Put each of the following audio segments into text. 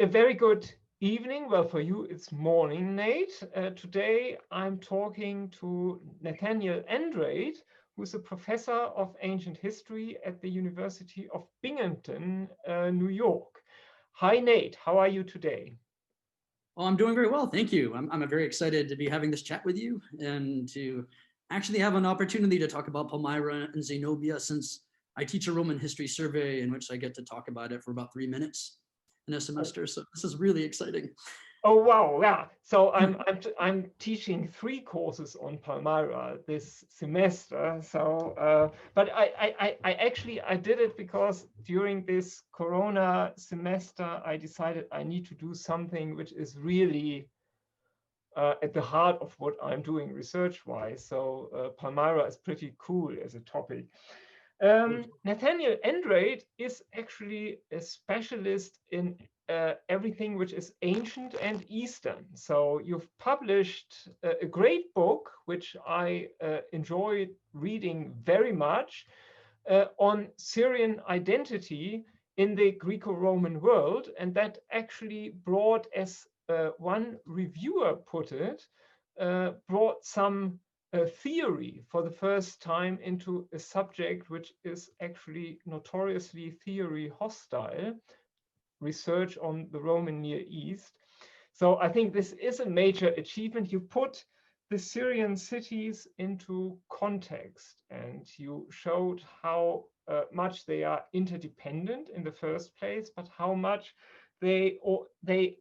very good evening. Well, for you, it's morning, Nate. Today, I'm talking to Nathanael Andrade, who's a professor of ancient history at the University of Binghamton, New York. Hi, Nate. How are you today? Well, I'm doing very well, thank you. I'm very excited to be having this chat with you and to actually have an opportunity to talk about Palmyra and Zenobia, since I teach a Roman history survey in which I get to talk about it for about 3 minutes in a semester. So this is really exciting. Oh wow, yeah. So I'm teaching 3 courses on Palmyra this semester. So, but I actually I did it because during this Corona semester I decided I need to do something which is really at the heart of what I'm doing research-wise. So Palmyra is pretty cool as a topic. Nathanael Andrade is actually a specialist in everything which is ancient and Eastern. So you've published a great book, which I enjoyed reading very much, on Syrian identity in the Greco-Roman world. And that actually brought, as one reviewer put it, brought some theory for the first time into a subject which is actually notoriously theory hostile, research on the Roman Near East. So I think this is a major achievement. You put the Syrian cities into context and you showed how much they are interdependent in the first place, but how much they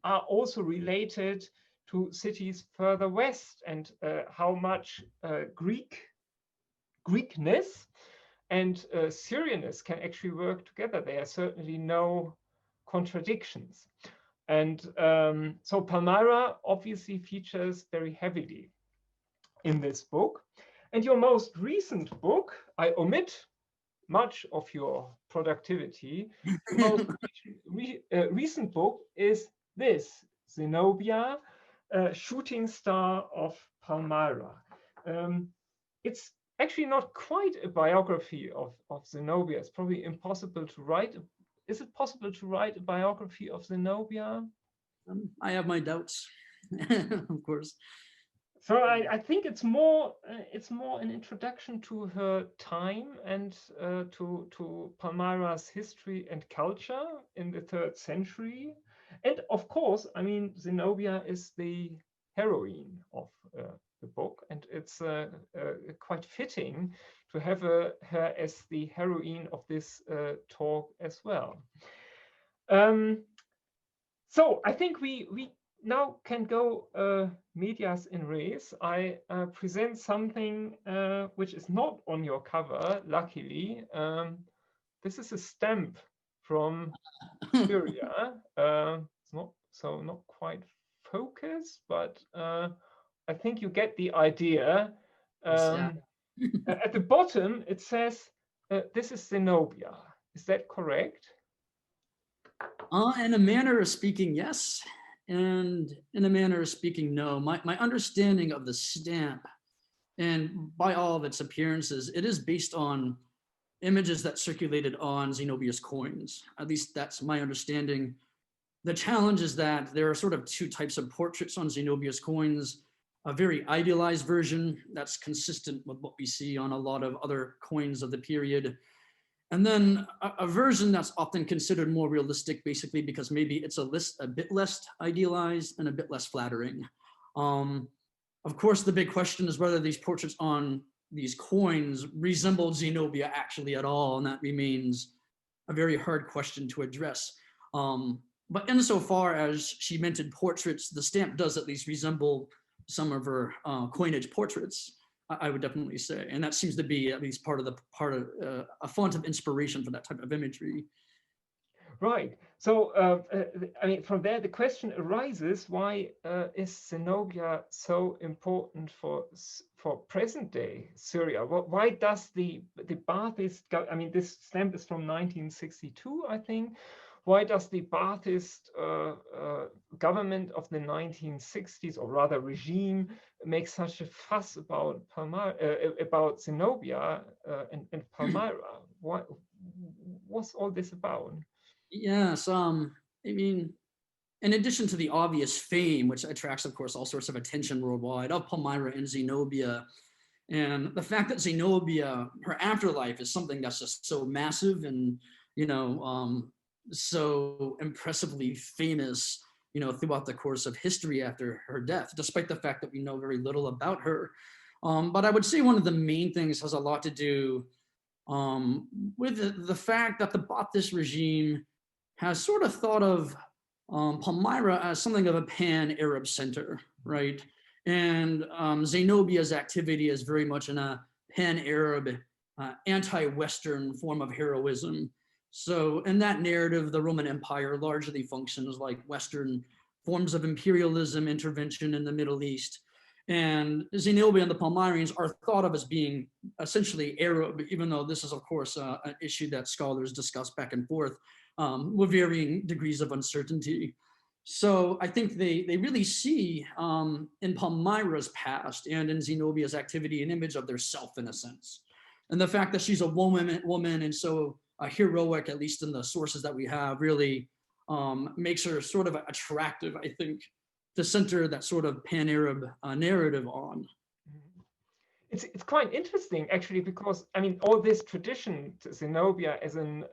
are also related to cities further west, and how much Greekness and Syrianness can actually work together. There are certainly no contradictions. And so Palmyra obviously features very heavily in this book. And your most recent book, I omit much of your productivity. The most recent book is this, Zenobia, Shooting Star of Palmyra. It's actually not quite a biography of Zenobia. It's probably impossible to write. Is it possible to write a biography of Zenobia? I have my doubts, of course. So I think it's more an introduction to her time and to Palmyra's history and culture in the 3rd century. And of course, I mean, Zenobia is the heroine of the book, and it's quite fitting to have her as the heroine of this talk as well. So I think we now can go medias in res. I present something which is not on your cover, luckily. This is a stamp from Syria. It's not quite focused, but I think you get the idea. At the bottom, it says, this is Zenobia. Is that correct? In a manner of speaking, yes. And in a manner of speaking, no. My understanding of the stamp, and by all of its appearances, it is based on images that circulated on Zenobia's coins. At least that's my understanding. The challenge is that there are sort of 2 types of portraits on Zenobia's coins. A very idealized version that's consistent with what we see on a lot of other coins of the period. And then a version that's often considered more realistic, basically because maybe it's a bit less idealized and a bit less flattering. Of course, the big question is whether these portraits on these coins resemble Zenobia actually at all, and that remains a very hard question to address. But insofar as she minted portraits, the stamp does at least resemble some of her coinage portraits, I would definitely say, and that seems to be at least part of a font of inspiration for that type of imagery. Right. So, I mean, from there, the question arises: why is Zenobia so important for present-day Syria? Why does the Baathist? I mean, this stamp is from 1962, I think. Why does the Baathist government of the 1960s, or rather regime, make such a fuss about about Zenobia and Palmyra? What's all this about? Yes, I mean, in addition to the obvious fame, which attracts, of course, all sorts of attention worldwide, of Palmyra and Zenobia, and the fact that Zenobia, her afterlife is something that's just so massive and, so impressively famous, throughout the course of history after her death, despite the fact that we know very little about her. But I would say one of the main things has a lot to do with the fact that the Ba'athist regime has sort of thought of Palmyra as something of a pan-Arab center, right? And Zenobia's activity is very much in a pan-Arab, anti-Western form of heroism. So in that narrative, the Roman Empire largely functions like Western forms of imperialism, intervention in the Middle East. And Zenobia and the Palmyrenes are thought of as being essentially Arab, even though this is, of course, an issue that scholars discuss back and forth with varying degrees of uncertainty. So I think they really see in Palmyra's past and in Zenobia's activity an image of their self, in a sense. And the fact that she's a woman and so heroic, at least in the sources that we have, really makes her sort of attractive, I think, to center that sort of pan-Arab narrative on. It's quite interesting, actually, because I mean, all this tradition to Zenobia as an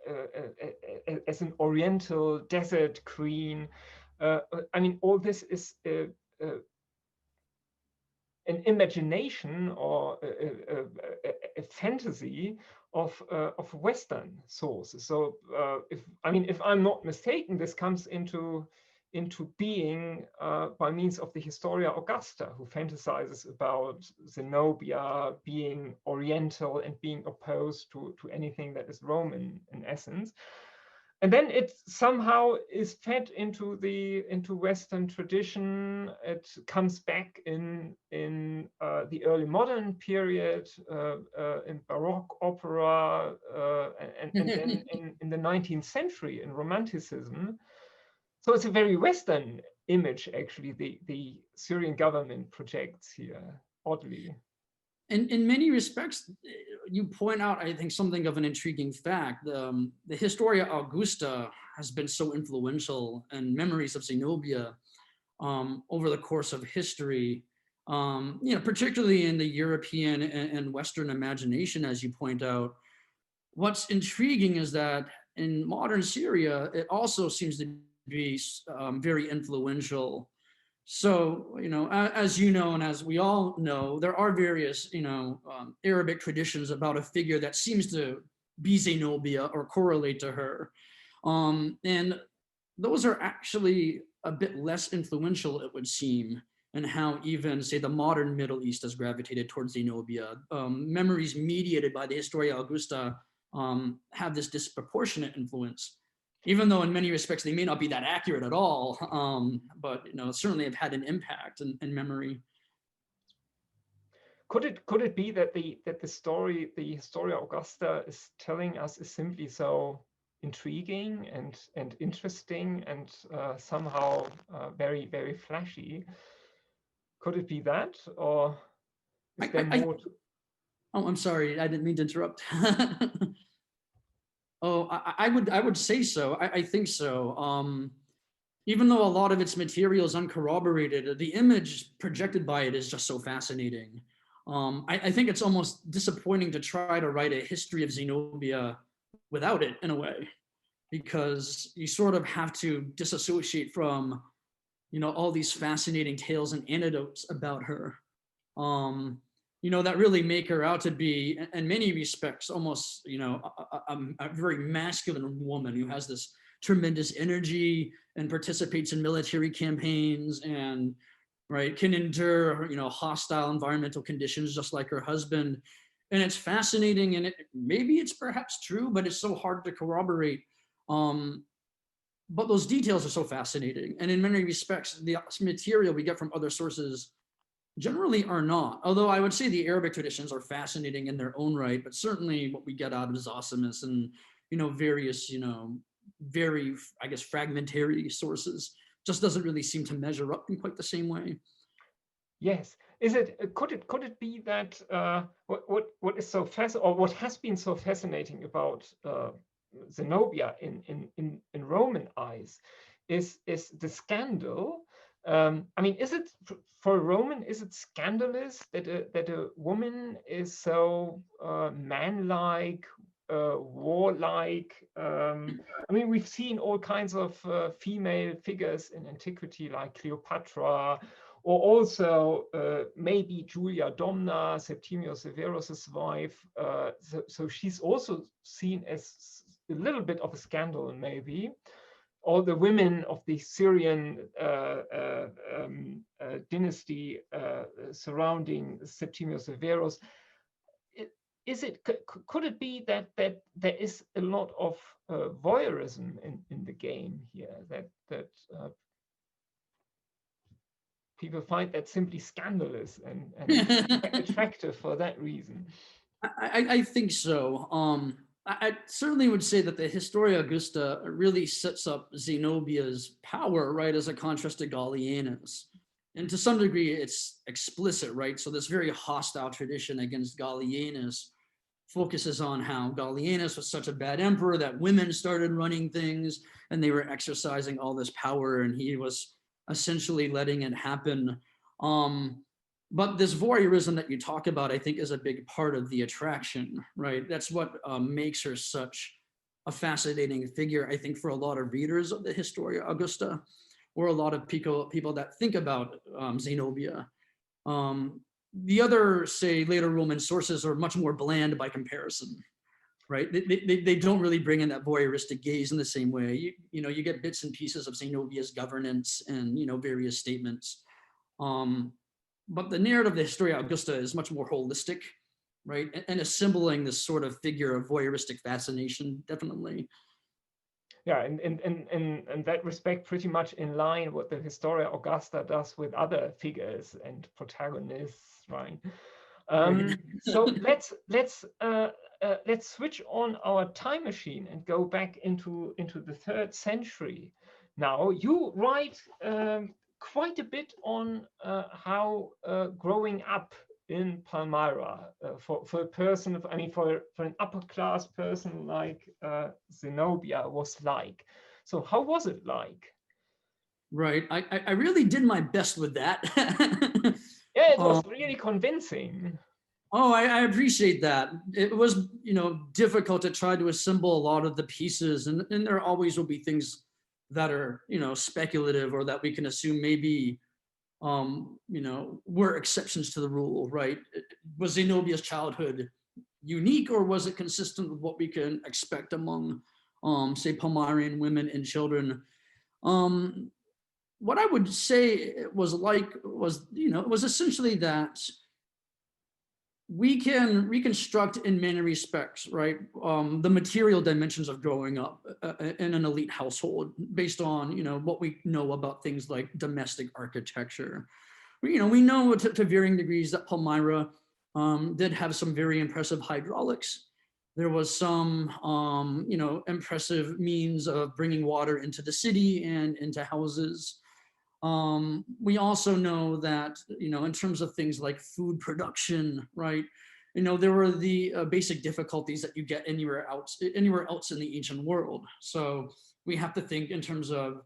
Oriental desert queen. I mean, all this is an imagination or a fantasy of Western sources. So, if I'm not mistaken, this comes into being by means of the Historia Augusta, who fantasizes about Zenobia being Oriental and being opposed to anything that is Roman in essence. And then it somehow is fed into Western tradition. It comes back in the early modern period, in Baroque opera, and then in the 19th century in Romanticism. So it's a very Western image, actually, the Syrian government projects here, oddly. In many respects, you point out, I think, something of an intriguing fact. The Historia Augusta has been so influential in memories of Zenobia over the course of history, particularly in the European and Western imagination, as you point out. What's intriguing is that in modern Syria, it also seems to be very influential. So, as you know, and as we all know, there are various, Arabic traditions about a figure that seems to be Zenobia or correlate to her. And those are actually a bit less influential, it would seem, in how even, say, the modern Middle East has gravitated towards Zenobia. Memories mediated by the Historia Augusta have this disproportionate influence, even though in many respects they may not be that accurate at all, but certainly have had an impact in memory. Could it be that the story, the Historia Augusta, is telling us is simply so intriguing and interesting and somehow very, very flashy? Could it be that, or is there more? Oh, I'm sorry, I didn't mean to interrupt. Oh, I would say so. I think so. Even though a lot of its material is uncorroborated, the image projected by it is just so fascinating. I think it's almost disappointing to try to write a history of Zenobia without it, in a way, because you sort of have to disassociate from, all these fascinating tales and anecdotes about her. That really make her out to be, in many respects, almost, a very masculine woman who has this tremendous energy and participates in military campaigns and, right, can endure, hostile environmental conditions just like her husband. And it's fascinating, and maybe it's perhaps true, but it's so hard to corroborate. But those details are so fascinating. And in many respects, the material we get from other sources generally are not. Although I would say the Arabic traditions are fascinating in their own right, but certainly what we get out of Zosimus and, various, very, I guess, fragmentary sources just doesn't really seem to measure up in quite the same way. Yes. Could it be that what is so what has been so fascinating about Zenobia in Roman eyes is the scandal. I mean, is it for a Roman? Is it scandalous that a woman is so manlike, warlike? I mean, we've seen all kinds of female figures in antiquity, like Cleopatra, or also maybe Julia Domna, Septimius Severus's wife. So she's also seen as a little bit of a scandal, maybe. All the women of the Syrian dynasty surrounding Septimius Severus. Could it be that there is a lot of voyeurism in the game here, that people find that simply scandalous and attractive for that reason? I think so. I certainly would say that the Historia Augusta really sets up Zenobia's power, right, as a contrast to Gallienus. And to some degree, it's explicit, right? So this very hostile tradition against Gallienus focuses on how Gallienus was such a bad emperor that women started running things and they were exercising all this power, and he was essentially letting it happen. But this voyeurism that you talk about, I think, is a big part of the attraction, right? That's what makes her such a fascinating figure, I think, for a lot of readers of the Historia Augusta, or a lot of people that think about Zenobia. The other, say, later Roman sources are much more bland by comparison, right? They don't really bring in that voyeuristic gaze in the same way. You get bits and pieces of Zenobia's governance and, various statements. But the narrative of the Historia Augusta is much more holistic, right? And assembling this sort of figure of voyeuristic fascination, definitely. Yeah, and in that respect, pretty much in line what the Historia Augusta does with other figures and protagonists, right? So let's switch on our time machine and go back into the 3rd century. Now you write quite a bit on how growing up in Palmyra for a person, for an upper class person like Zenobia was like. So how was it like? Right, I really did my best with that. Yeah, it was really convincing. Oh, I appreciate that. It was, difficult to try to assemble a lot of the pieces, and there always will be things that are, speculative, or that we can assume maybe, were exceptions to the rule, right? Was Zenobia's childhood unique, or was it consistent with what we can expect among, say, Palmyrene women and children? What I would say it was like was, it was essentially that we can reconstruct in many respects, right, the material dimensions of growing up in an elite household based on, what we know about things like domestic architecture. We know to varying degrees that Palmyra did have some very impressive hydraulics. There was some, impressive means of bringing water into the city and into houses. We also know that, in terms of things like food production, right, there were the basic difficulties that you get anywhere else in the ancient world. So we have to think in terms of,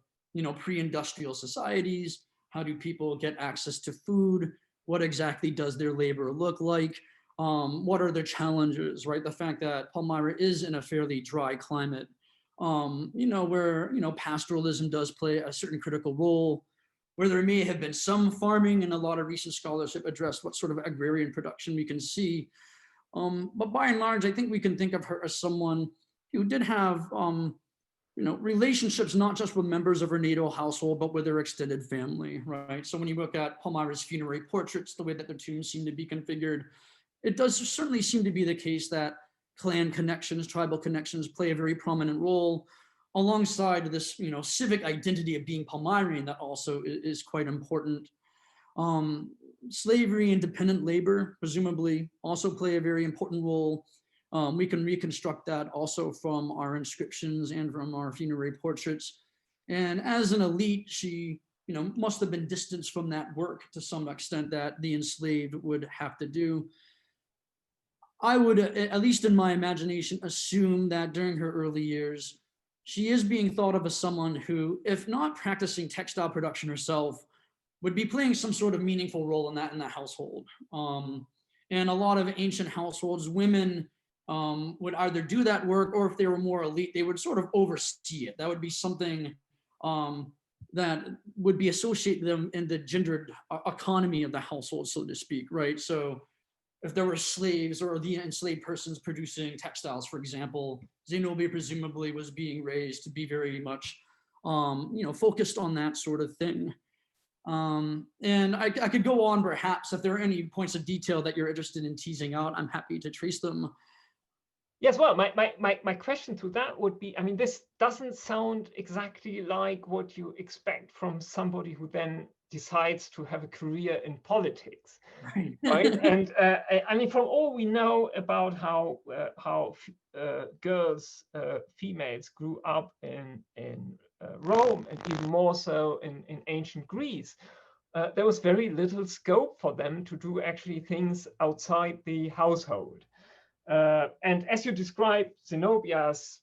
pre-industrial societies. How do people get access to food? What exactly does their labor look like? What are their challenges, right? The fact that Palmyra is in a fairly dry climate, where, pastoralism does play a certain critical role, where there may have been some farming, and a lot of recent scholarship addressed what sort of agrarian production we can see. But by and large, I think we can think of her as someone who did have, relationships not just with members of her natal household, but with her extended family, right? So when you look at Palmyra's funerary portraits, the way that their tombs seem to be configured, it does certainly seem to be the case that clan connections, tribal connections play a very prominent role, alongside this, civic identity of being Palmyrene that also is quite important. Slavery and dependent labor presumably also play a very important role. We can reconstruct that also from our inscriptions and from our funerary portraits. And as an elite, she, must have been distanced from that work to some extent that the enslaved would have to do. I would, at least in my imagination, assume that during her early years, she is being thought of as someone who, if not practicing textile production herself, would be playing some sort of meaningful role in that household. And a lot of ancient households, women would either do that work, or if they were more elite, they would sort of oversee it. That would be something that would be associated them in the gendered economy of the household, so to speak, right? So if there were slaves or the enslaved persons producing textiles, for example, Zenobia presumably was being raised to be very much, focused on that sort of thing. And I could go on, perhaps, if there are any points of detail that you're interested in teasing out, I'm happy to trace them. Yes, well, my question to that would be, I mean, this doesn't sound exactly like what you expect from somebody who then decides to have a career in politics, right? And I mean, from all we know about how girls, females grew up in Rome, and even more so in ancient Greece, there was very little scope for them to do actually things outside the household. And as you describe Zenobia's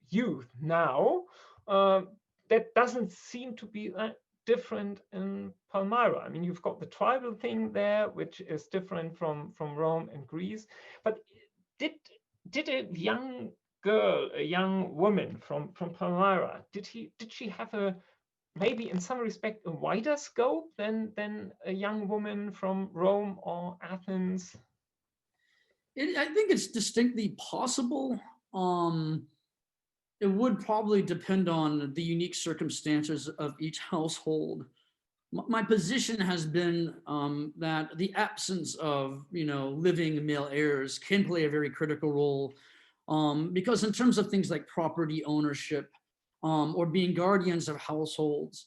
youth now, that doesn't seem to be that different in Palmyra. I mean, you've got the tribal thing there, which is different from Rome and Greece. But did a young girl, a young woman from Palmyra, did she have a, maybe in some respect, a wider scope than a young woman from Rome or Athens? I think it's distinctly possible. It would probably depend on the unique circumstances of each household. My position has been that the absence of, living male heirs can play a very critical role, because in terms of things like property ownership or being guardians of households,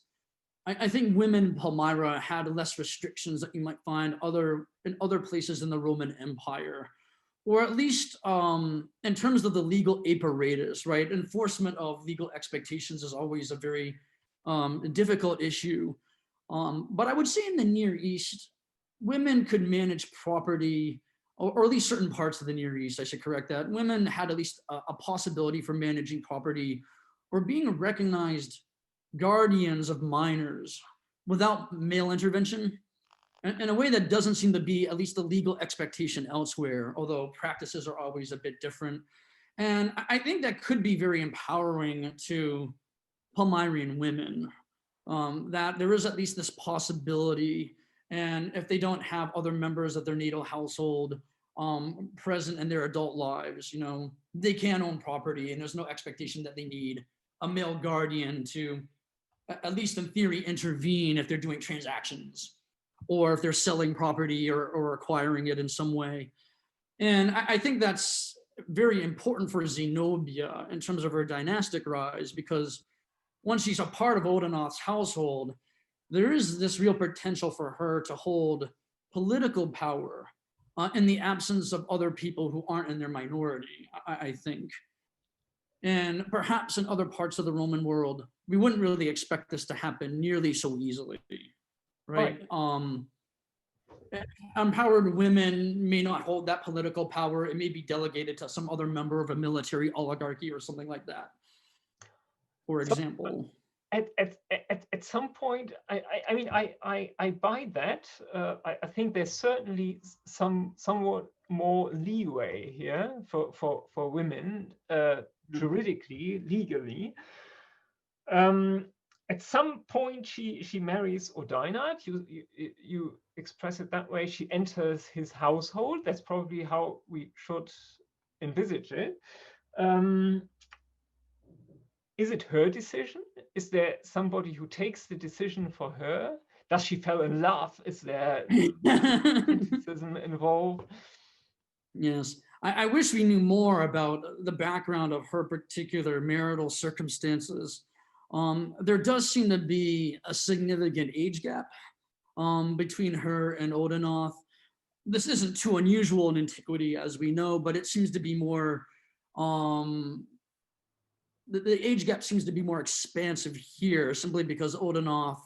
I think women in Palmyra had less restrictions that you might find in other places in the Roman Empire, or at least in terms of the legal apparatus, right? Enforcement of legal expectations is always a very difficult issue. But I would say in the Near East, women could manage property, or at least certain parts of the Near East, I should correct that. Women had at least a possibility for managing property or being recognized guardians of minors without male intervention, in a way that doesn't seem to be at least the legal expectation elsewhere, although practices are always a bit different. And I think that could be very empowering to Palmyrene women, that there is at least this possibility. And if they don't have other members of their natal household present in their adult lives, they can own property, and there's no expectation that they need a male guardian to, at least in theory, intervene if they're doing transactions, or if they're selling property or acquiring it in some way. And I think that's very important for Zenobia in terms of her dynastic rise, because once she's a part of Odenath's household, there is this real potential for her to hold political power in the absence of other people who aren't in their minority, I think. And perhaps in other parts of the Roman world, we wouldn't really expect this to happen nearly so easily. Right. Empowered women may not hold that political power. It may be delegated to some other member of a military oligarchy or something like that, for example. At some point, I mean, I buy that. I think there's certainly somewhat more leeway here for women, juridically, legally. At some point, she marries Odinat. You express it that way. She enters his household. That's probably how we should envisage it. Is it her decision? Is there somebody who takes the decision for her? Does she fall in love? Is there criticism involved? Yes. I wish we knew more about the background of her particular marital circumstances. There does seem to be a significant age gap between her and Odenath. This isn't too unusual in antiquity, as we know, but it seems to be more, the age gap seems to be more expansive here, simply because Odenath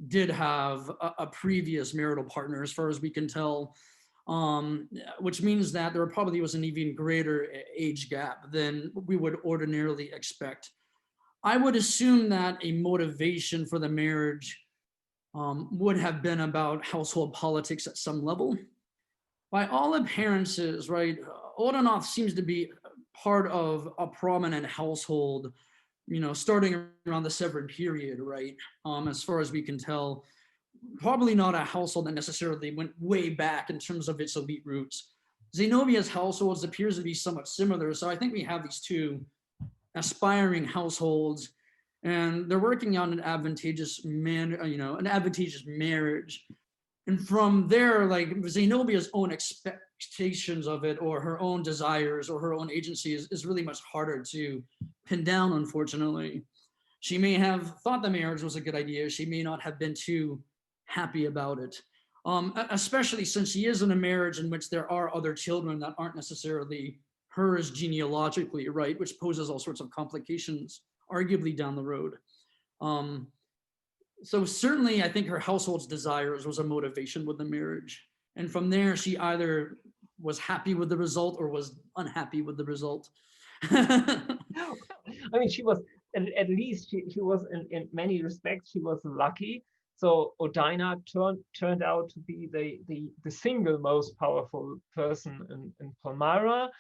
did have a previous marital partner, as far as we can tell. which means that there probably was an even greater age gap than we would ordinarily expect. I would assume that a motivation for the marriage would have been about household politics at some level. By all appearances, right, Odenath seems to be part of a prominent household, starting around the Severan period, right? As far as we can tell, probably not a household that necessarily went way back in terms of its elite roots. Zenobia's households appears to be somewhat similar, so I think we have these two aspiring households, and they're working on an advantageous marriage. And from there, like Zenobia's own expectations of it, or her own desires, or her own agency is really much harder to pin down, unfortunately. She may have thought the marriage was a good idea. She may not have been too happy about it, especially since she is in a marriage in which there are other children that aren't necessarily hers genealogically, right? Which poses all sorts of complications, arguably down the road. So certainly, I think her household's desires was a motivation with the marriage. And from there, she either was happy with the result or was unhappy with the result. I mean, she was, at least she was in many respects, she was lucky. So Odina turned out to be the single most powerful person in Palmyra.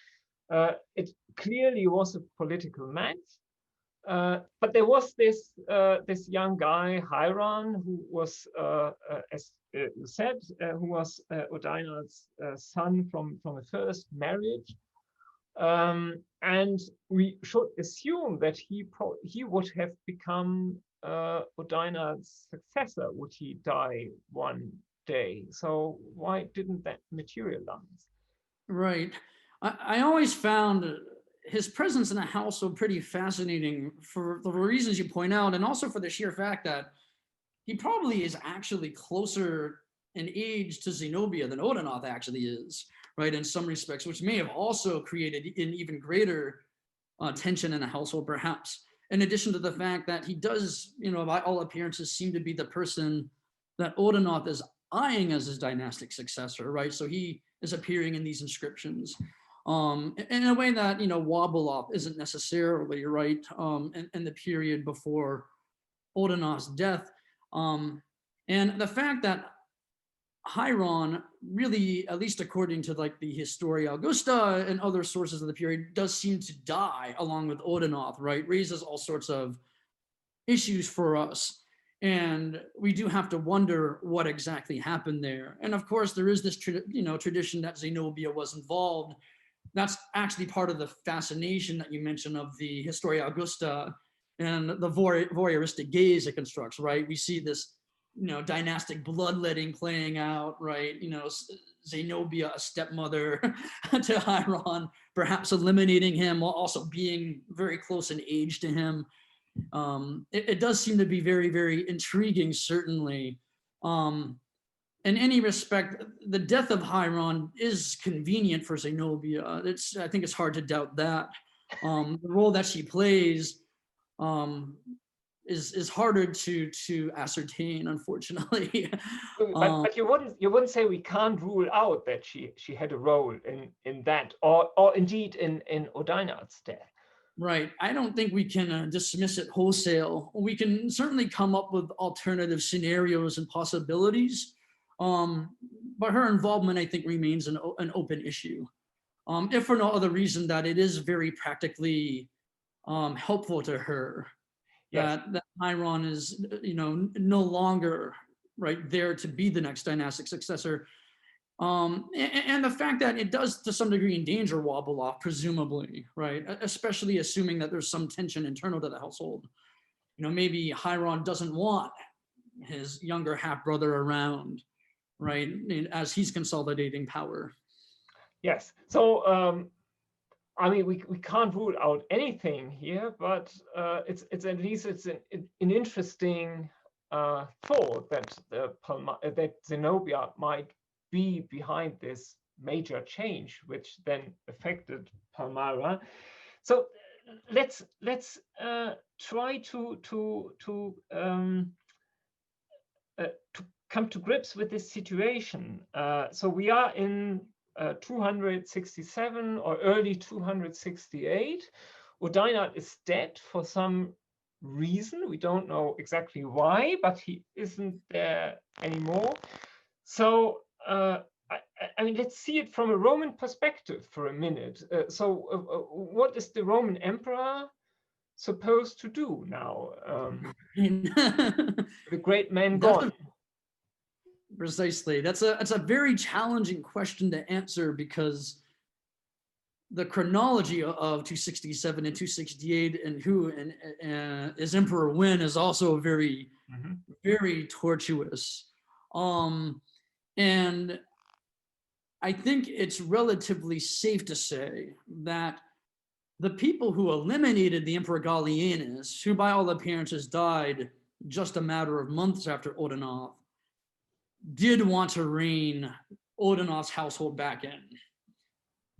It clearly was a political match. But there was this young guy, Hiron, who was, as you said, who was Odina's son from a first marriage. And we should assume that he would have become Odina's successor, would he die one day. So why didn't that materialize? Right. I always found his presence in the household pretty fascinating for the reasons you point out, and also for the sheer fact that he probably is actually closer in age to Zenobia than Odenath actually is, right, in some respects, which may have also created an even greater tension in the household, perhaps, in addition to the fact that he does, by all appearances, seem to be the person that Odenath is eyeing as his dynastic successor, right? So he is appearing in these inscriptions. In a way that, Wabeloth isn't necessarily, right, in the period before Odenath's death. And the fact that Hiron really, at least according to like the Historia Augusta and other sources of the period, does seem to die along with Odenath, right, raises all sorts of issues for us. And we do have to wonder what exactly happened there. And of course, there is this tradition that Zenobia was involved. That's actually part of the fascination that you mentioned of the Historia Augusta and the voyeuristic gaze it constructs, right? We see this, dynastic bloodletting playing out, right? Zenobia, a stepmother to Hiron, perhaps eliminating him while also being very close in age to him. It does seem to be very, very intriguing, certainly. In any respect, the death of Hiron is convenient for Zenobia. I think it's hard to doubt that. The role that she plays is harder to ascertain, unfortunately. But you wouldn't say we can't rule out that she had a role in that, or indeed in Odinath's death. Right. I don't think we can dismiss it wholesale. We can certainly come up with alternative scenarios and possibilities. But her involvement, I think, remains an open issue. If for no other reason that it is very practically helpful to her. Yes. That Hiron is, no longer right there to be the next dynastic successor. And the fact that it does to some degree endanger Wabeloth, presumably, right? Especially assuming that there's some tension internal to the household. Maybe Hiron doesn't want his younger half-brother around, right, as he's consolidating power. Yes. So, I mean, we can't rule out anything here, but it's at least it's an interesting thought that Zenobia might be behind this major change, which then affected Palmyra. So let's try to come to grips with this situation. So we are in 267 or early 268. Odinard is dead for some reason. We don't know exactly why, but he isn't there anymore. So I mean, let's see it from a Roman perspective for a minute. What is the Roman emperor supposed to do now? The great man gone. Precisely. That's a very challenging question to answer, because the chronology of 267 and 268 and who is emperor when is also very, very tortuous. And I think it's relatively safe to say that the people who eliminated the Emperor Gallienus, who by all appearances died just a matter of months after Odenath, did want to rein Odenath's household back in.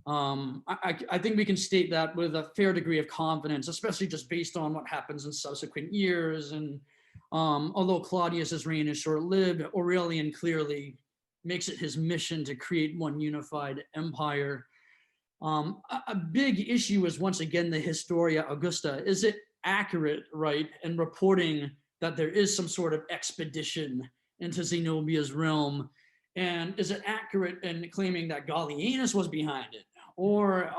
I think we can state that with a fair degree of confidence, especially just based on what happens in subsequent years. And although Claudius's reign is short-lived, Aurelian clearly makes it his mission to create one unified empire. A big issue is, once again, the Historia Augusta. Is it accurate, right, in reporting that there is some sort of expedition into Zenobia's realm? And is it accurate in claiming that Gallienus was behind it? Or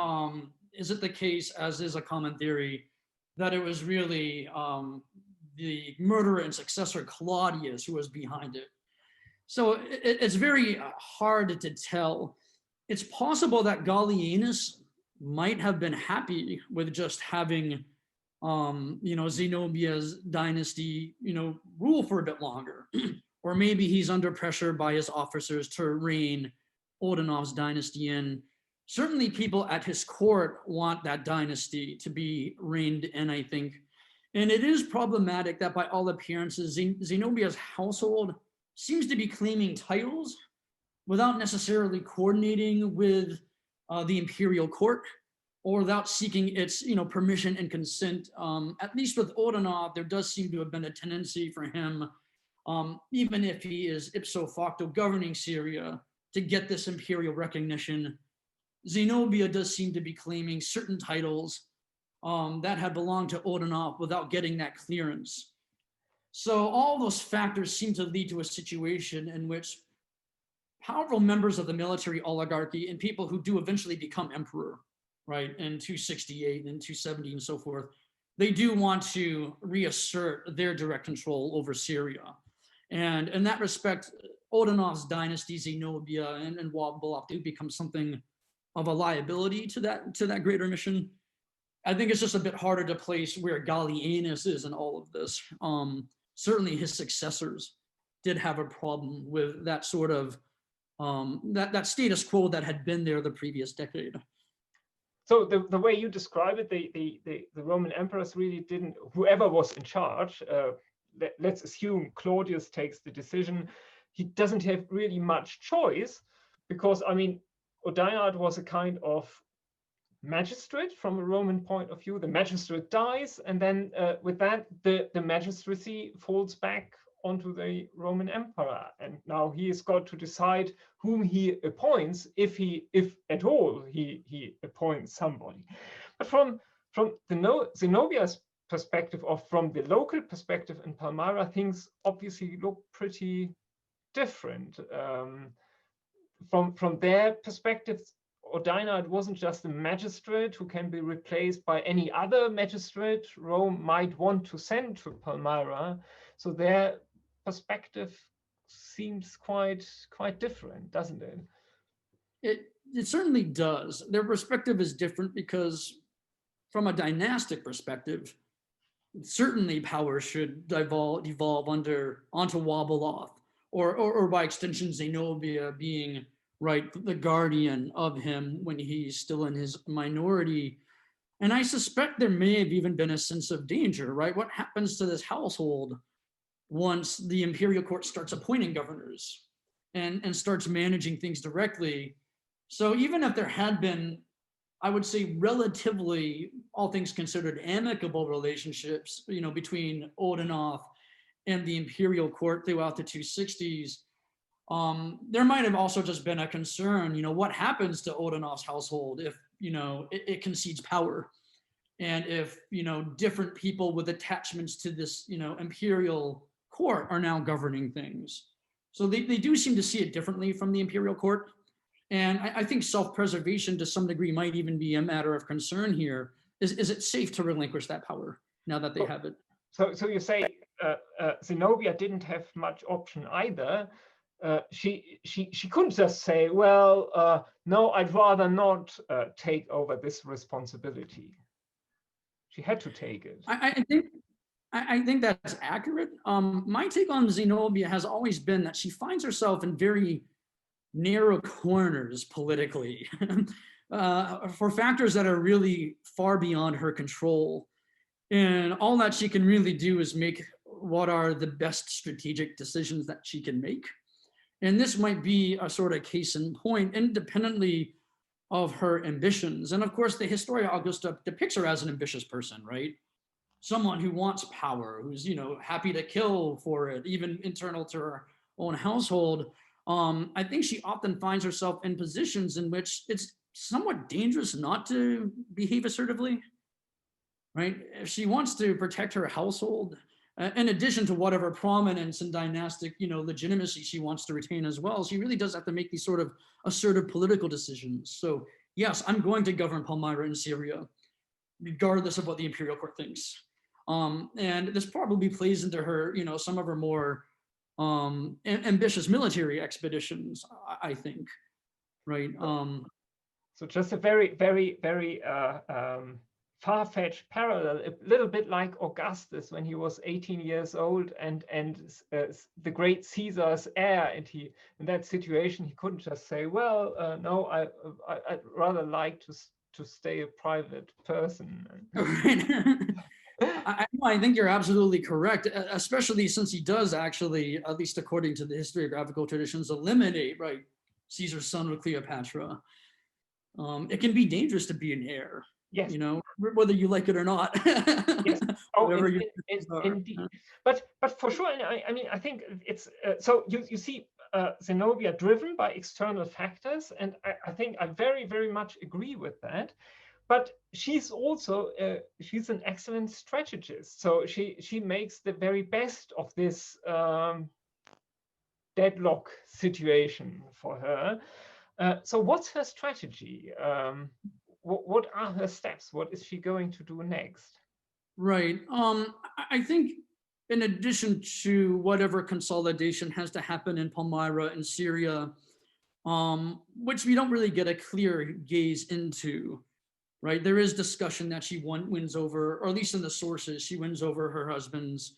is it the case, as is a common theory, that it was really the murderer and successor Claudius who was behind it? So it's very hard to tell. It's possible that Gallienus might have been happy with just having, Zenobia's dynasty, rule for a bit longer. Or maybe he's under pressure by his officers to rein Odenath's dynasty in. Certainly people at his court want that dynasty to be reined in, I think. And it is problematic that by all appearances, Zenobia's household seems to be claiming titles without necessarily coordinating with the imperial court, or without seeking its permission and consent. At least with Odenath, there does seem to have been a tendency for him, even if he is ipso facto governing Syria, to get this imperial recognition. Zenobia does seem to be claiming certain titles that had belonged to Odenath without getting that clearance. So all those factors seem to lead to a situation in which powerful members of the military oligarchy and people who do eventually become emperor, right, in 268 and 270 and so forth, they do want to reassert their direct control over Syria. And in that respect, Odenath's dynasty, Zenobia and Wabalak, do become something of a liability to that greater mission. I think it's just a bit harder to place where Gallienus is in all of this. Certainly his successors did have a problem with that sort of that status quo that had been there the previous decade. So the way you describe it, the Roman emperors really didn't, whoever was in charge, let's assume Claudius takes the decision, he doesn't have really much choice, because, I mean, Odinard was a kind of magistrate from a Roman point of view. The magistrate dies, and then with that, the magistracy falls back onto the Roman emperor, and now he has got to decide whom he appoints, if at all he appoints somebody. But from the Zenobia's perspective, or from the local perspective in Palmyra, things obviously look pretty different. From their perspective, Odinard wasn't just a magistrate who can be replaced by any other magistrate Rome might want to send to Palmyra. So their perspective seems quite different, doesn't it? It certainly does. Their perspective is different because, from a dynastic perspective, certainly power should devolve onto Wabaloth, or by extension Zenobia, being right the guardian of him when he's still in his minority. And I suspect there may have even been a sense of danger, right? What happens to this household once the imperial court starts appointing governors and starts managing things directly? So even if there had been, I would say, relatively, all things considered, amicable relationships, between Odenath and the imperial court throughout the 260s, there might have also just been a concern, what happens to Odenov's household if, it concedes power, and if, different people with attachments to this, imperial court are now governing things. So they do seem to see it differently from the imperial court. And I think self-preservation to some degree might even be a matter of concern here. Is it safe to relinquish that power now that they have it? So you say Zenobia didn't have much option either. She couldn't just say, well, no, I'd rather not take over this responsibility. She had to take it. I think that's accurate. My take on Zenobia has always been that she finds herself in very narrow corners politically for factors that are really far beyond her control. And all that she can really do is make what are the best strategic decisions that she can make. And this might be a sort of case in point, independently of her ambitions. And of course, the Historia Augusta depicts her as an ambitious person, right? Someone who wants power, who's, happy to kill for it, even internal to her own household. I think she often finds herself in positions in which it's somewhat dangerous not to behave assertively, right? If she wants to protect her household, in addition to whatever prominence and dynastic, legitimacy she wants to retain as well, she really does have to make these sort of assertive political decisions. So yes, I'm going to govern Palmyra in Syria, regardless of what the imperial court thinks. And this probably plays into her, some of her more ambitious military expeditions, I think, right? So just a very, very, very far-fetched parallel, a little bit like Augustus when he was 18 years old and the great Caesar's heir, and he, in that situation, he couldn't just say, well, no, I'd rather like to stay a private person. I think you're absolutely correct, especially since he does actually, at least according to the historiographical traditions, eliminate, right, Caesar's son with Cleopatra. It can be dangerous to be an heir. Yes. Whether you like it or not. Yes. Oh, indeed. But for sure, I think it's so you see Zenobia driven by external factors, and I think I very, very much agree with that. But she's also she's an excellent strategist. So she makes the very best of this deadlock situation for her. So what's her strategy? What are her steps? What is she going to do next? Right. I think in addition to whatever consolidation has to happen in Palmyra and Syria, which we don't really get a clear gaze into, right? There is discussion that she wins over, or at least in the sources, she wins over her husband's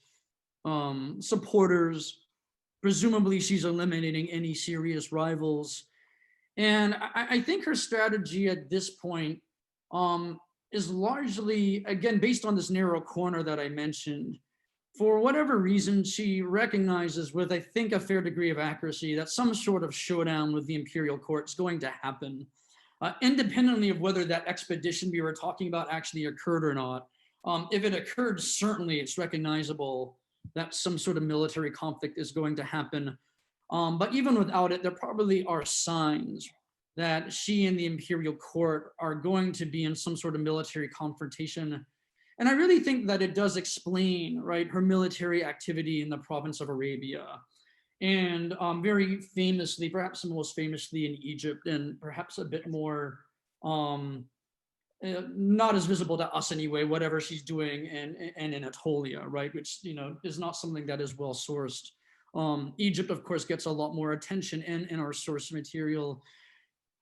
supporters. Presumably she's eliminating any serious rivals. And I think her strategy at this point is largely, again, based on this narrow corner that I mentioned. For whatever reason, she recognizes with, I think, a fair degree of accuracy that some sort of showdown with the imperial court is going to happen, independently of whether that expedition we were talking about actually occurred or not. If it occurred, certainly it's recognizable that some sort of military conflict is going to happen. But even without it, there probably are signs that she and the imperial court are going to be in some sort of military confrontation. And I really think that it does explain, right, her military activity in the province of Arabia. And very famously, perhaps most famously in Egypt, and perhaps a bit more, not as visible to us anyway, whatever she's doing in Anatolia, right, which, is not something that is well sourced. Egypt, of course, gets a lot more attention in our source material.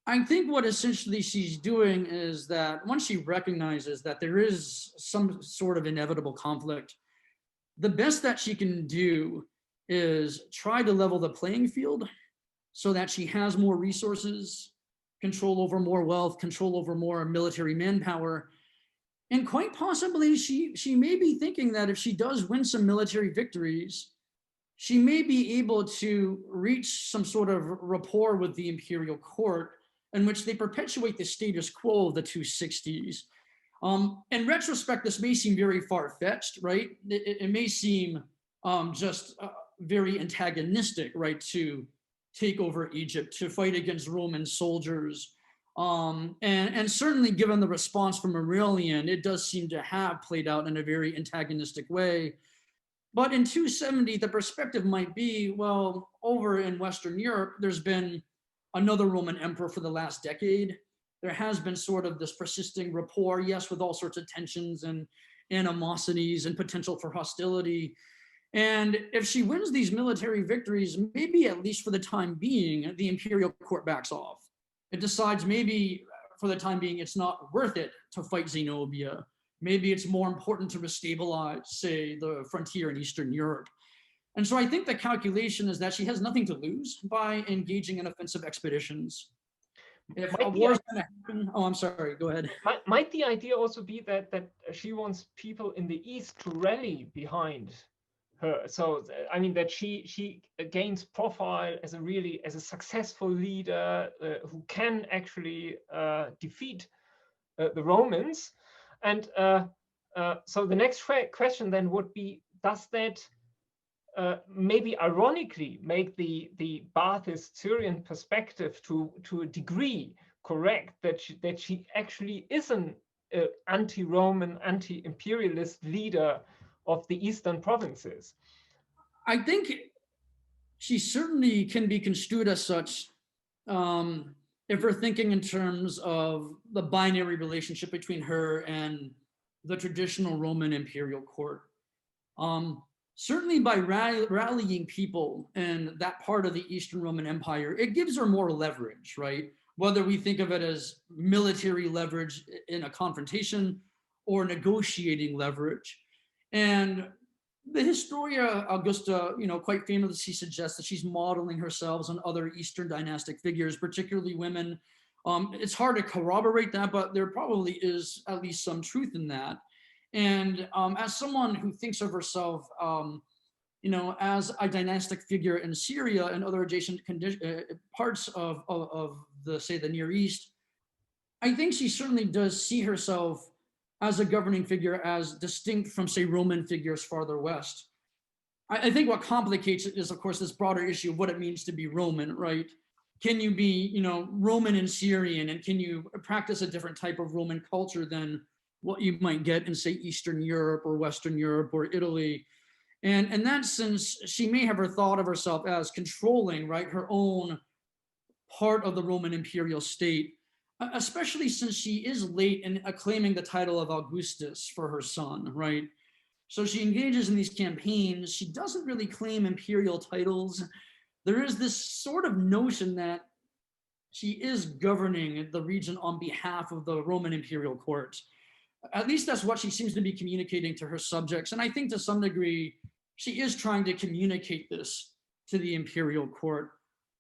I think what essentially she's doing is that once she recognizes that there is some sort of inevitable conflict, the best that she can do is try to level the playing field so that she has more resources, control over more wealth, control over more military manpower. And quite possibly she may be thinking that if she does win some military victories, she may be able to reach some sort of rapport with the imperial court in which they perpetuate the status quo of the 260s. In retrospect, this may seem very far-fetched, right? It may seem just very antagonistic, right, to take over Egypt, to fight against Roman soldiers. And certainly given the response from Aurelian, it does seem to have played out in a very antagonistic way. But in 270, the perspective might be, well, over in Western Europe, there's been another Roman emperor for the last decade. There has been sort of this persisting rapport, yes, with all sorts of tensions and animosities and potential for hostility. And if she wins these military victories, maybe at least for the time being, the imperial court backs off. It decides maybe for the time being, it's not worth it to fight Zenobia. Maybe it's more important to restabilize, say, the frontier in Eastern Europe. And so I think the calculation is that she has nothing to lose by engaging in offensive expeditions. If a war's going to happen, oh, I'm sorry, go ahead. Might the idea also be that she wants people in the East to rally behind her? So, I mean, that she gains profile as a successful leader who can actually defeat the Romans. And so the next question then would be, does that maybe ironically make the Baathist Syrian perspective to a degree correct, that she actually is an anti-Roman, anti-imperialist leader of the eastern provinces? I think she certainly can be construed as such if we're thinking in terms of the binary relationship between her and the traditional Roman imperial court. Certainly by rallying people in that part of the Eastern Roman Empire, it gives her more leverage, right? Whether we think of it as military leverage in a confrontation or negotiating leverage. And the Historia Augusta, quite famously suggests that she's modeling herself on other Eastern dynastic figures, particularly women. It's hard to corroborate that, but there probably is at least some truth in that. And as someone who thinks of herself, as a dynastic figure in Syria and other adjacent parts of the Near East, I think she certainly does see herself as a governing figure as distinct from, say, Roman figures farther west. I think what complicates it is, of course, this broader issue of what it means to be Roman, right? Can you be, Roman and Syrian, and can you practice a different type of Roman culture than what you might get in, say, Eastern Europe or Western Europe or Italy? And in that sense, she may have thought of herself as controlling, right, her own part of the Roman imperial state, especially since she is late in acclaiming the title of Augustus for her son, right? So she engages in these campaigns. She doesn't really claim imperial titles. There is this sort of notion that she is governing the region on behalf of the Roman imperial court. At least that's what she seems to be communicating to her subjects. And I think to some degree, she is trying to communicate this to the imperial court.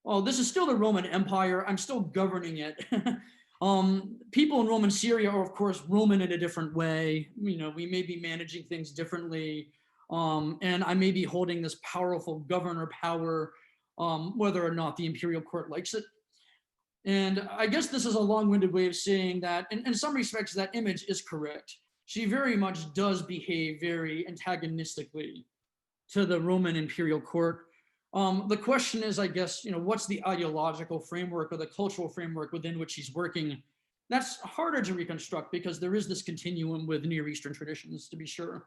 Oh, this is still the Roman Empire. I'm still governing it. People in Roman Syria are, of course, Roman in a different way. We may be managing things differently. And I may be holding this powerful governor power, whether or not the imperial court likes it. And I guess this is a long-winded way of saying that in some respects, that image is correct. She very much does behave very antagonistically to the Roman imperial court. The question is, I guess, what's the ideological framework or the cultural framework within which she's working? That's harder to reconstruct because there is this continuum with Near Eastern traditions, to be sure.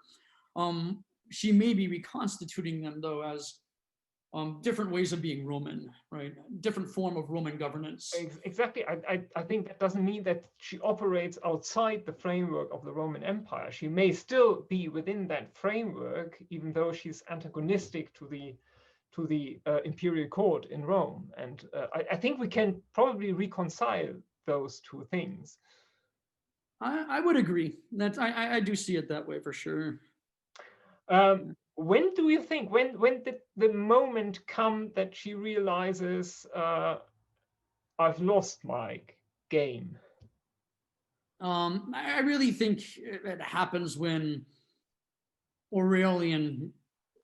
She may be reconstituting them, though, as different ways of being Roman, right? Different form of Roman governance. Exactly. I think that doesn't mean that she operates outside the framework of the Roman Empire. She may still be within that framework, even though she's antagonistic to the imperial court in Rome. And I think we can probably reconcile those two things. I would agree. That I do see it that way for sure. When do you think, when did the moment come that she realizes I've lost my game? I really think it happens when Aurelian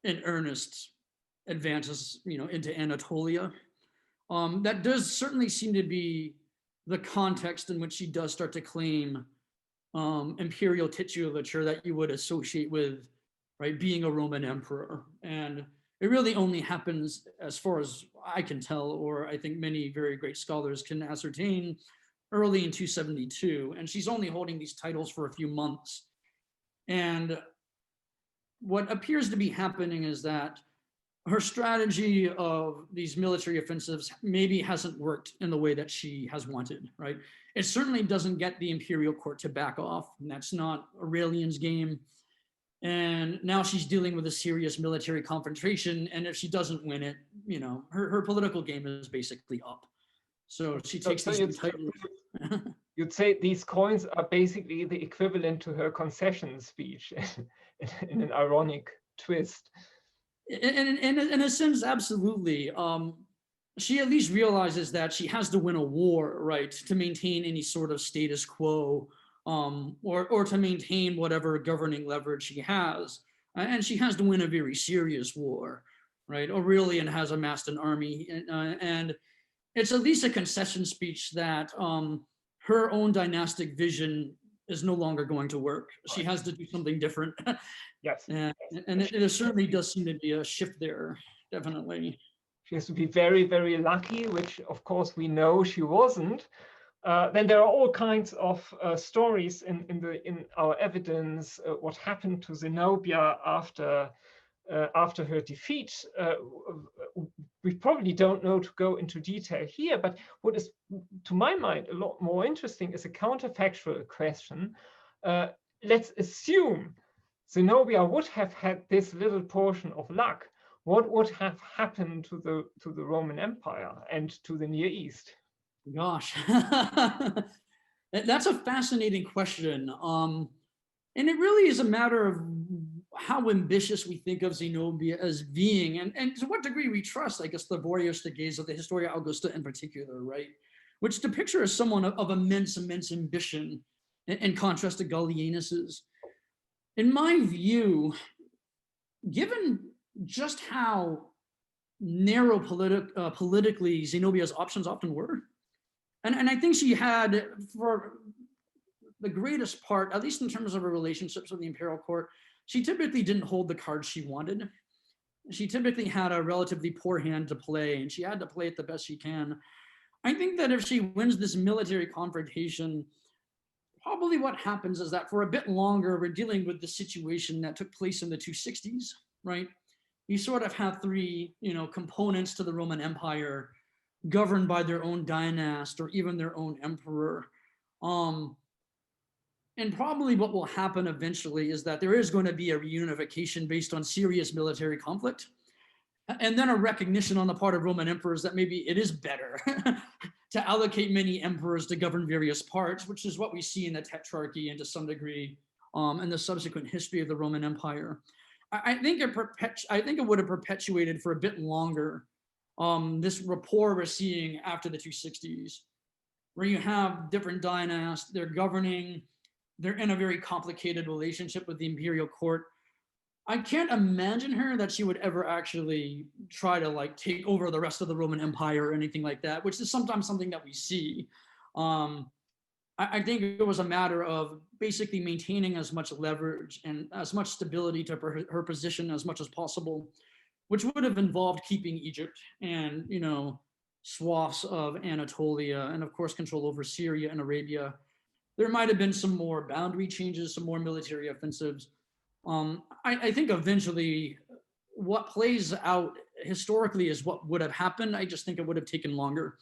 in earnest advances, into Anatolia. That does certainly seem to be the context in which she does start to claim imperial titulature that you would associate with right, being a Roman emperor. And it really only happens, as far as I can tell, or I think many very great scholars can ascertain, early in 272. And she's only holding these titles for a few months. And what appears to be happening is that her strategy of these military offensives maybe hasn't worked in the way that she has wanted, right? It certainly doesn't get the imperial court to back off, and that's not Aurelian's game. And now she's dealing with a serious military confrontation, and if she doesn't win it, you know, her political game is basically up. So she takes So these titles. You'd say these coins are basically the equivalent to her concession speech in an ironic twist. In a sense, absolutely. She at least realizes that she has to win a war, right, to maintain any sort of status quo, or to maintain whatever governing leverage she has. And she has to win a very serious war, right? Aurelian has amassed an army, and it's at least a concession speech that her own dynastic vision is no longer going to work. She has to do something different. Yes. And it certainly does seem to be a shift there, definitely. She has to be very, very lucky, which of course we know she wasn't. Then there are all kinds of stories in our evidence. What happened to Zenobia after her defeat? We probably don't know to go into detail here, but what is, to my mind, a lot more interesting is a counterfactual question. Let's assume Zenobia would have had this little portion of luck. What would have happened to the Roman Empire and to the Near East? Gosh, that's a fascinating question. And it really is a matter of how ambitious we think of Zenobia as being, and to what degree we trust, I guess, the voyeurs de gaze of the Historia Augusta in particular, right? Which depicts her as someone of immense ambition, in contrast to Gallienus's. In my view, given just how narrow politically Zenobia's options often were, and I think she had, for the greatest part, at least in terms of her relationships with the imperial court, she typically didn't hold the cards she wanted. She typically had a relatively poor hand to play, and she had to play it the best she can. I think that if she wins this military confrontation, probably what happens is that for a bit longer, we're dealing with the situation that took place in the 260s, right? You sort of have three, components to the Roman Empire governed by their own dynast or even their own emperor. And probably what will happen eventually is that there is going to be a reunification based on serious military conflict, and then a recognition on the part of Roman emperors that maybe it is better to allocate many emperors to govern various parts, which is what we see in the Tetrarchy and to some degree in the subsequent history of the Roman Empire. I think it would have perpetuated for a bit longer this rapport we're seeing after the 260s, where you have different dynasts, they're governing, they're in a very complicated relationship with the imperial court. I can't imagine her that she would ever actually try to take over the rest of the Roman Empire or anything like that, which is sometimes something that we see. I think it was a matter of basically maintaining as much leverage and as much stability to her position as much as possible, which would have involved keeping Egypt and, swaths of Anatolia, and of course control over Syria and Arabia. There might have been some more boundary changes, some more military offensives. I think eventually what plays out historically is what would have happened. I just think it would have taken longer.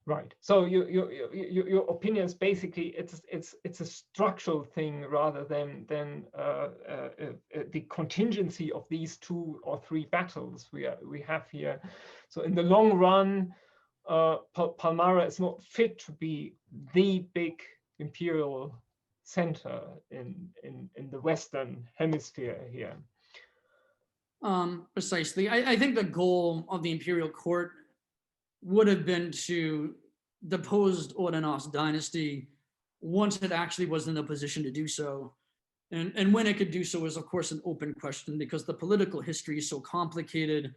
Right. So your opinion is basically it's a structural thing rather than the contingency of these 2 or 3 battles we have here. So in the long run, Palmyra is not fit to be the big imperial center in the Western Hemisphere here. Precisely. I think the goal of the imperial court would have been to depose Ouranos dynasty once it actually was in a position to do so. And when it could do so is, of course, an open question because the political history is so complicated.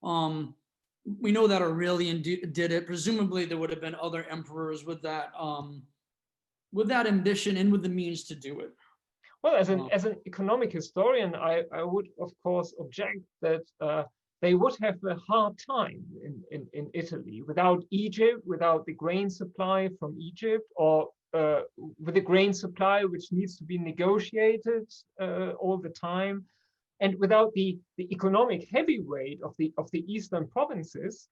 We know that Aurelian did it. Presumably, there would have been other emperors with that ambition and with the means to do it. Well, as an economic historian, I would of course object that they would have a hard time in Italy without Egypt, without the grain supply from Egypt, or with a grain supply which needs to be negotiated all the time, and without the economic heavyweight of the eastern provinces.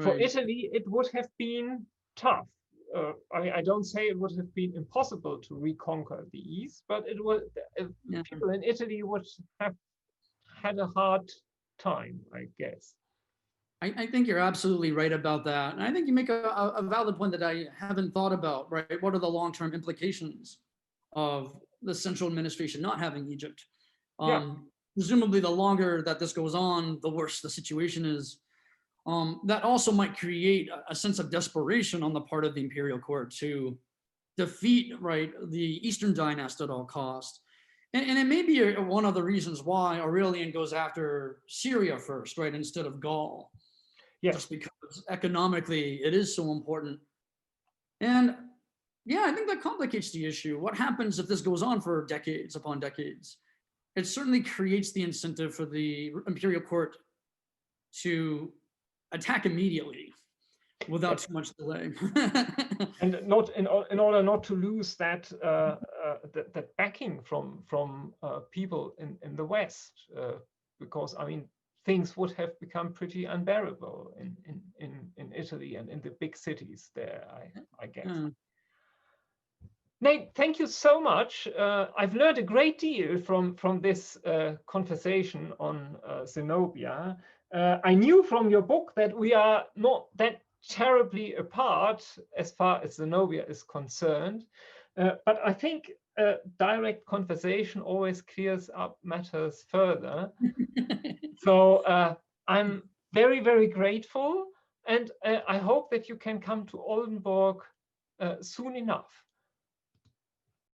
For Right. Italy, it would have been tough. I don't say it would have been impossible to reconquer the East, but it would. Yeah. People in Italy would have had a hard time, I guess. I think you're absolutely right about that. And I think you make a valid point that I haven't thought about, right? What are the long-term implications of the central administration not having Egypt? Yeah. Presumably, the longer that this goes on, the worse the situation is. That also might create a sense of desperation on the part of the imperial court to defeat, right, the Eastern dynasty at all costs. And it may be one of the reasons why Aurelian goes after Syria first, right, instead of Gaul. Yes. Just because economically it is so important. And yeah, I think that complicates the issue. What happens if this goes on for decades upon decades? It certainly creates the incentive for the imperial court to attack immediately without too much delay. And not in order not to lose that that backing from people in the West, because I mean things would have become pretty unbearable in Italy and in the big cities there, I guess. Nate, thank you so much. I've learned a great deal from this conversation on Zenobia. I knew from your book that we are not that terribly apart as far as Zenobia is concerned, but I think direct conversation always clears up matters further. So I'm very, very grateful, and I hope that you can come to Oldenburg soon enough.